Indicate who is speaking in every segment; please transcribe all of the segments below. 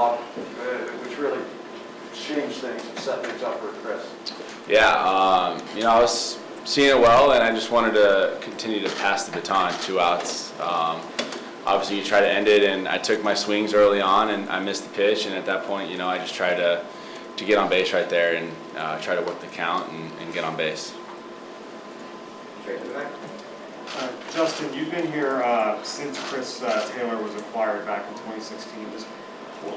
Speaker 1: walk, which really changed things and set things up for Chris.
Speaker 2: Yeah, I was seeing it well, and I just wanted to continue to pass the baton, 2 outs. Obviously, you try to end it, and I took my swings early on, and I missed the pitch, and at that point, I just tried to get on base right there and try to work the count and get on base.
Speaker 1: Straight to the back.
Speaker 3: Justin, you've been here since Chris Taylor was acquired back in 2016. Just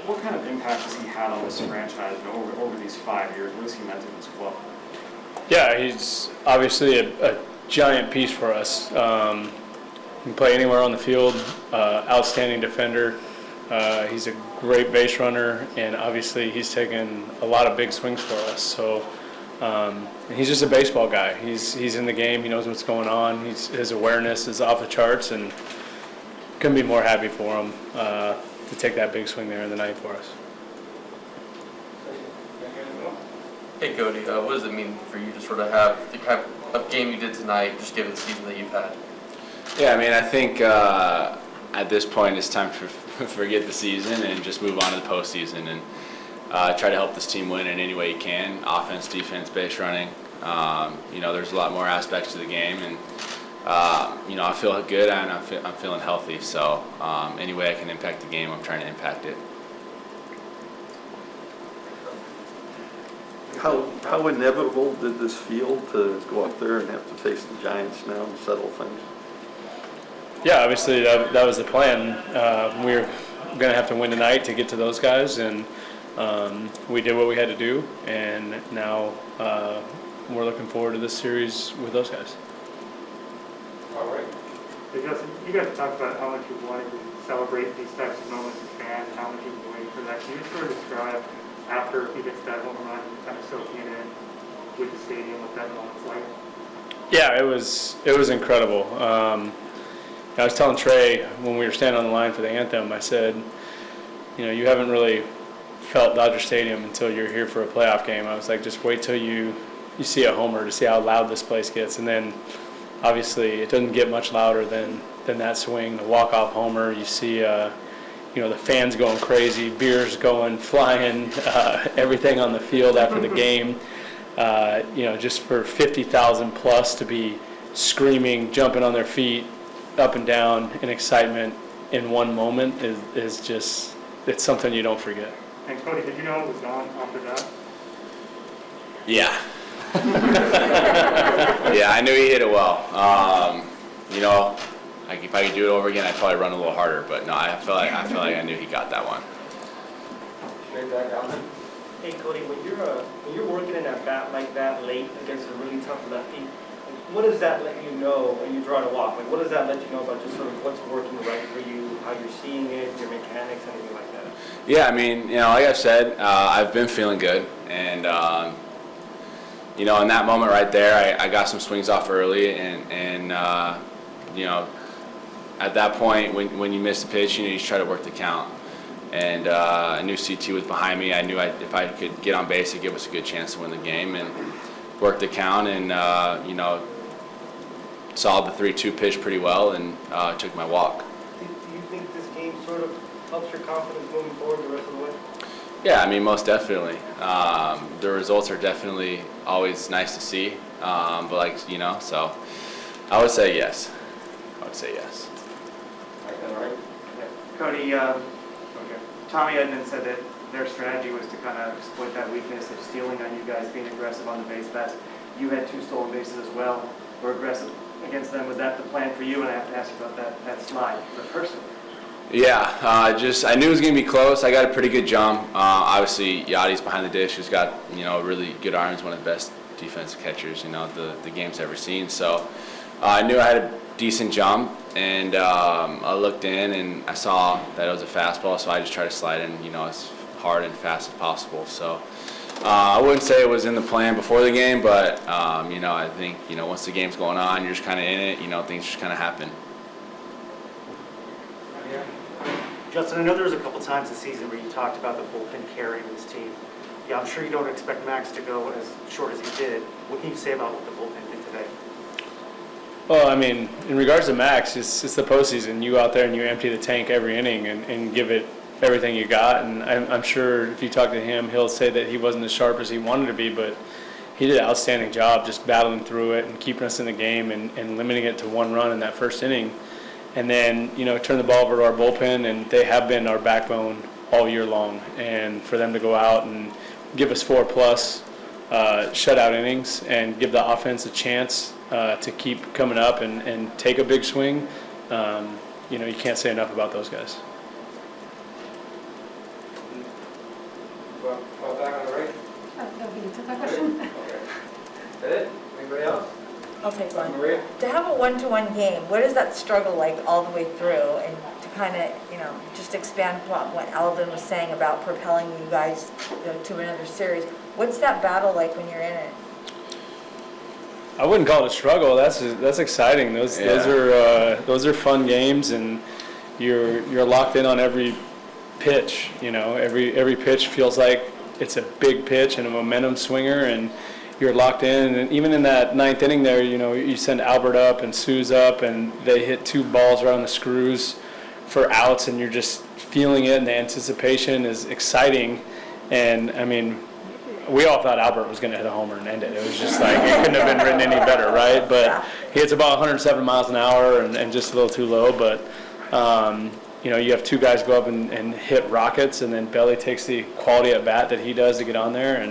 Speaker 3: what kind of impact has he had on this franchise over these 5 years? What has he meant to this club?
Speaker 4: Yeah, he's obviously a giant piece for us. He can play anywhere on the field, outstanding defender. He's a great base runner, and obviously he's taken a lot of big swings for us. So he's just a baseball guy. He's in the game. He knows what's going on. His awareness is off the charts, and couldn't be more happy for him to take that big swing there in the ninth for us.
Speaker 5: Hey Cody, what does it mean for you to sort of have the kind of game you did tonight, just given the season that you've had?
Speaker 2: Yeah, I think at this point it's time to forget the season and just move on to the postseason and try to help this team win in any way you can. Offense, defense, base running. There's a lot more aspects to the game, and I feel good and I'm feeling healthy. So any way I can impact the game, I'm trying to impact it.
Speaker 6: How inevitable did this feel to go up there and have to face the Giants now and settle things?
Speaker 4: Yeah, obviously that was the plan. We were going to have to win tonight to get to those guys, and we did what we had to do, and now we're looking forward to this series with those guys.
Speaker 1: All right.
Speaker 7: Hey Justin, you guys talked about how much you wanted to celebrate these types of moments as fans, how much you've been waiting for that. Can you sort of describe, after he gets that home run, kind of soaking it in with the stadium, what that moment's like? Yeah, it was incredible. I was telling Trey when we were standing on the line for the anthem, I said, you haven't really felt Dodger Stadium until you're here for a playoff game. I was like, just wait till you see a homer to see how loud this place gets. And then obviously it doesn't get much louder than that swing, the walk-off homer. You see the fans going crazy, beers going, flying, everything on the field after the game. Just for 50,000 plus to be screaming, jumping on their feet, up and down in excitement in one moment is just, it's something you don't forget. And Cody, did you know it was gone after that?
Speaker 2: Yeah. Yeah, I knew he hit it well. If I could do it over again, I'd probably run a little harder. But no, I feel like I knew he got that one.
Speaker 1: Straight back down there.
Speaker 8: Hey Cody, when you're working in at bat like that late against a really tough lefty, what does that let you know when you draw to walk? Like, what does that let you know about just sort of what's working right for you, how you're seeing it, your mechanics, anything like that?
Speaker 2: Yeah, like I said, I've been feeling good, and in that moment right there, I got some swings off early, and at that point when you miss the pitch, you try to work the count. And I knew CT was behind me. I knew if I could get on base, it'd give us a good chance to win the game, and worked the count, and saw the 3-2 pitch pretty well, and took my walk.
Speaker 8: Do you think this game sort of helps your confidence moving forward the rest of the way?
Speaker 2: Yeah, most definitely. The results are definitely always nice to see, so I would say yes.
Speaker 1: All right.
Speaker 7: Cody, Tommy Edman said that their strategy was to kind of exploit that weakness of stealing on you guys being aggressive on the base paths. You had 2 stolen bases as well. Were aggressive against them. Was that the plan for you? And I have to ask you about that slide, the first one.
Speaker 2: Yeah, I knew it was going to be close. I got a pretty good jump. Obviously, Yadi's behind the dish, who's got really good arms, one of the best defensive catchers the game's ever seen. So I knew I had a decent jump, and I looked in and I saw that it was a fastball, so I just tried to slide in as hard and fast as possible. So I wouldn't say it was in the plan before the game, but I think once the game's going on, you're just kind of in it. Things just kind of happen.
Speaker 7: Justin, I know there was a couple times this season where you talked about the bullpen carrying this team. Yeah, I'm sure you don't expect Max to go as short as he did. What can you say about what the bullpen did today?
Speaker 4: Well, in regards to Max, it's the postseason. You go out there and you empty the tank every inning and give it everything you got. And I'm sure if you talk to him, he'll say that he wasn't as sharp as he wanted to be, but he did an outstanding job just battling through it and keeping us in the game and limiting it to one run in that first inning. And then, turn the ball over to our bullpen, and they have been our backbone all year long. And for them to go out and give us 4+ shutout innings and give the offense a chance to keep coming up and take a big swing, you can't say enough about those guys.
Speaker 9: Fall back on the right?
Speaker 10: You took my question.
Speaker 9: Okay. That it? Anybody else?
Speaker 10: I'll take one.
Speaker 9: Maria?
Speaker 10: To have a one-to-one game, what is that struggle like all the way through? And to kind of, just expand upon what Alvin was saying about propelling you guys to another series. What's that battle like when you're in it?
Speaker 4: I wouldn't call it a struggle. That's exciting. Those are fun games, and you're locked in on every pitch. Every pitch feels like it's a big pitch and a momentum swinger, and you're locked in. And even in that 9th inning there, you send Albert up and Sue's up, and they hit 2 balls right on the screws for outs, and you're just feeling it, and the anticipation is exciting. And I mean, we all thought Albert was going to hit a homer and end it. It was just like, it couldn't have been written any better, right? But he hits about 107 miles an hour and just a little too low. But, you have 2 guys go up and hit rockets, and then Belly takes the quality at bat that he does to get on there,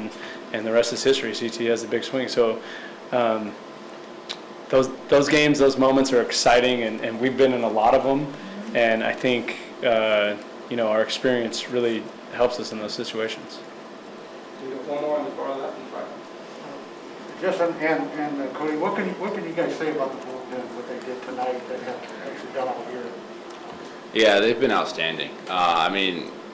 Speaker 4: and the rest is history. CT has a big swing. So those games, those moments are exciting, and we've been in a lot of them. And I think, our experience really helps us in those situations.
Speaker 9: We got one more on the far left in front.
Speaker 11: Justin and Cody, what can you guys say about the bullpen, what they did tonight that have actually done all year?
Speaker 2: Yeah, they've been outstanding.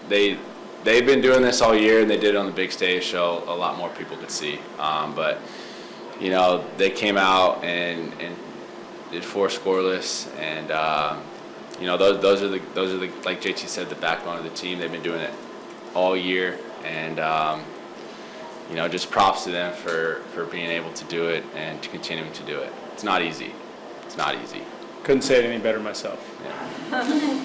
Speaker 2: They've been doing this all year, and they did it on the big stage, so a lot more people could see. But they came out and did 4 scoreless, and those are the like JT said, the backbone of the team. They've been doing it all year, and just props to them for being able to do it and to continuing to do it. It's not easy.
Speaker 4: Couldn't say it any better myself.
Speaker 2: Yeah.